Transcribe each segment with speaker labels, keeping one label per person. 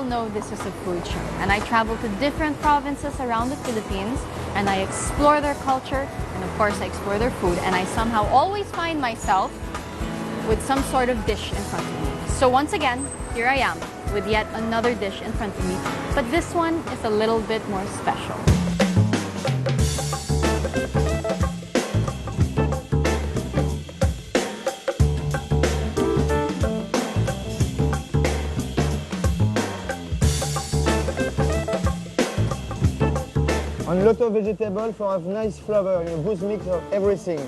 Speaker 1: all know, this is a food show, and I travel to different provinces around the Philippines, and I explore their culture, and of course I explore their food, and I somehow always find myself with some sort of dish in front of me. So once again, here I am with yet another dish in front of me, but this one is a little bit more special.
Speaker 2: And a lot of vegetables for have nice flavor, a good mix of everything.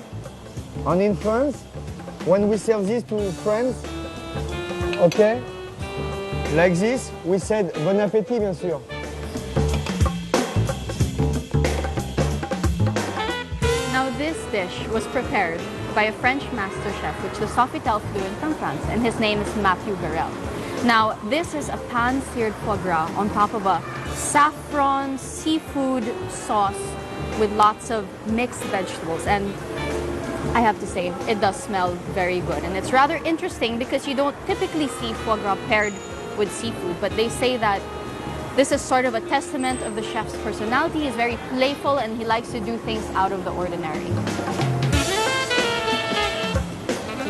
Speaker 2: And in France, when we serve this to friends, okay, like this, we said bon appétit, bien sûr.
Speaker 1: Now this dish was prepared by a French master chef, which the Sofitel flew in from France, and his name is Matthieu Garrel. Now this is a pan-seared foie gras on top of a saffron seafood sauce with lots of mixed vegetables, and I have to say, it does smell very good. And it's rather interesting because you don't typically see foie gras paired with seafood, but they say that this is sort of a testament of the chef's personality. He's very playful and he likes to do things out of the ordinary.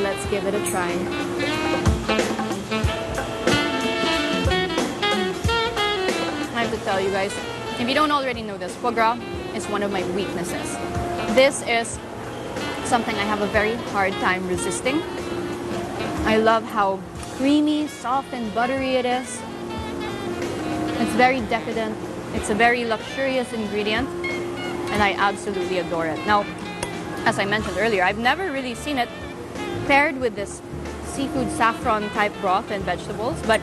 Speaker 1: Let's give it a try. I have to tell you guys, if you don't already know this, foie gras is one of my weaknesses. This is something I have a very hard time resisting. I love how creamy, soft, and buttery it is. It's very decadent. It's a very luxurious ingredient, and I absolutely adore it. Now, as I mentioned earlier, I've never really seen it paired with this seafood saffron type broth and vegetables, but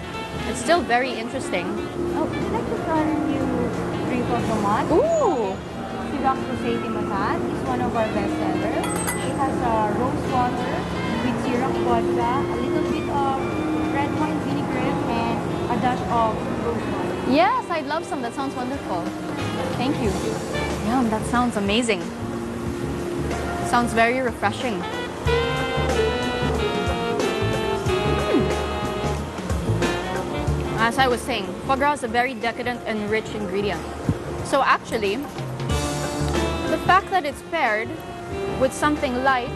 Speaker 1: it's still very interesting.
Speaker 3: Oh, I'd like to try you triple tomat.
Speaker 1: Ooh!
Speaker 3: Sirap Rosé de Matan is one of our best sellers. It has rose water with syrup vodka, a little bit of red wine vinaigrette, and a dash of rose water.
Speaker 1: Yes, I'd love some. That sounds wonderful. Thank you. Yum, that sounds amazing. Sounds very refreshing. As I was saying, foie gras is a very decadent and rich ingredient. So actually, the fact that it's paired with something light,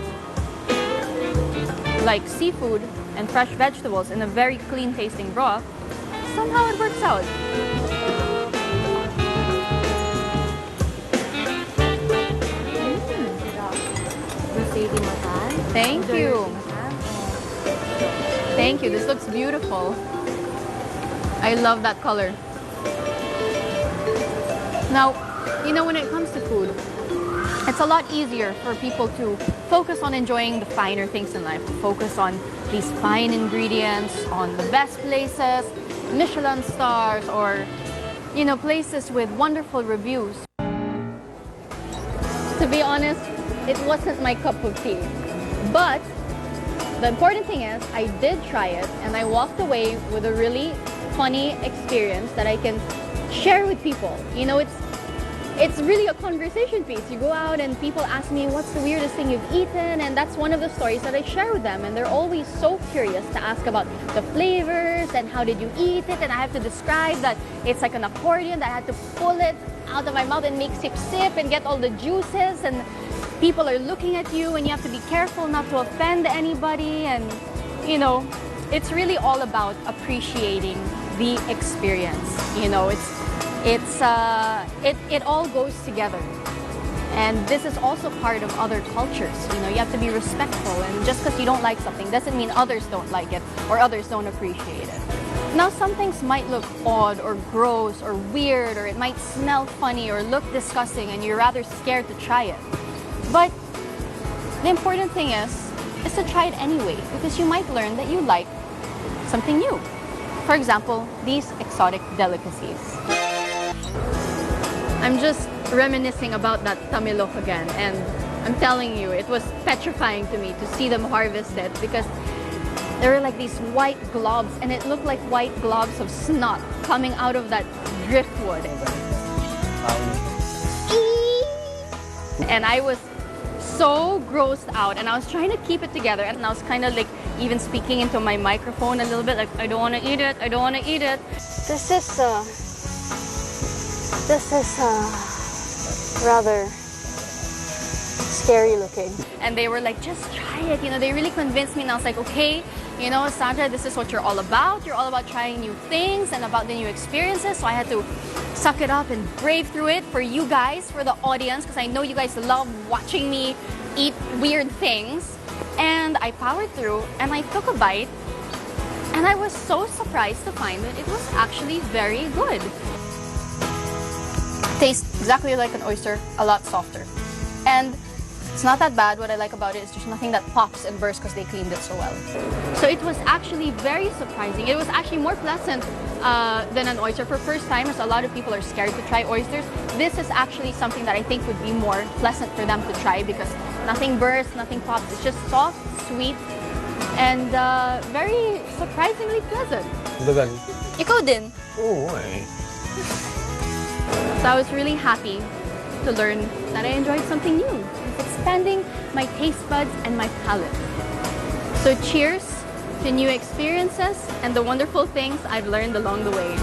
Speaker 1: like seafood and fresh vegetables in a very clean tasting broth, somehow it works out.
Speaker 3: Rosé de Matan.
Speaker 1: Thank you. Thank you. This looks beautiful. I love that color. Now, you know, when it comes to food, it's a lot easier for people to focus on enjoying the finer things in life, to focus on these fine ingredients, on the best places, Michelin stars, or, you know, places with wonderful reviews. To be honest, it wasn't my cup of tea. But the important thing is, I did try it, and I walked away with a really funny experience that I can share with people. You know, it's really a conversation piece. You go out and people ask me, what's the weirdest thing you've eaten? And that's one of the stories that I share with them. And they're always so curious to ask about the flavors and how did you eat it? And I have to describe that it's like an accordion, that I had to pull it out of my mouth and make sip and get all the juices. And people are looking at you and you have to be careful not to offend anybody. And, you know, it's really all about appreciating the experience. You know, it all goes together, and this is also part of other cultures. You know, you have to be respectful, and just because you don't like something doesn't mean others don't like it or others don't appreciate it. Now, some things might look odd or gross or weird, or it might smell funny or look disgusting, and you're rather scared to try it. But the important thing is to try it anyway, because you might learn that you like something new. For example, these exotic delicacies. I'm just reminiscing about that tamilok again, and I'm telling you, it was petrifying to me to see them harvest it, because there were like these white globs, and it looked like white globs of snot coming out of that driftwood. And I was so grossed out, and I was trying to keep it together, and I was kind of like even speaking into my microphone a little bit, like, I don't want to eat it, I don't want to eat it.
Speaker 4: This is rather scary looking.
Speaker 1: And they were like, just try it, you know, they really convinced me, and I was like, okay, you know, Sandra, this is what you're all about. You're all about trying new things and about the new experiences. So I had to suck it up and brave through it for you guys, for the audience, because I know you guys love watching me eat weird things. And I powered through, and I took a bite, and I was so surprised to find that it was actually very good. Tastes exactly like an oyster, a lot softer. And it's not that bad. What I like about it is there's nothing that pops and bursts because they cleaned it so well. So it was actually very surprising. It was actually more pleasant than an oyster for first time, as a lot of people are scared to try oysters. This is actually something that I think would be more pleasant for them to try because nothing bursts, nothing pops. It's just soft, sweet, and very surprisingly pleasant.
Speaker 5: Dagan.
Speaker 1: Ikaw din.
Speaker 5: Oo eh.
Speaker 1: So I was really happy to learn that I enjoyed something new. It's expanding my taste buds and my palate. So cheers to new experiences and the wonderful things I've learned along the way.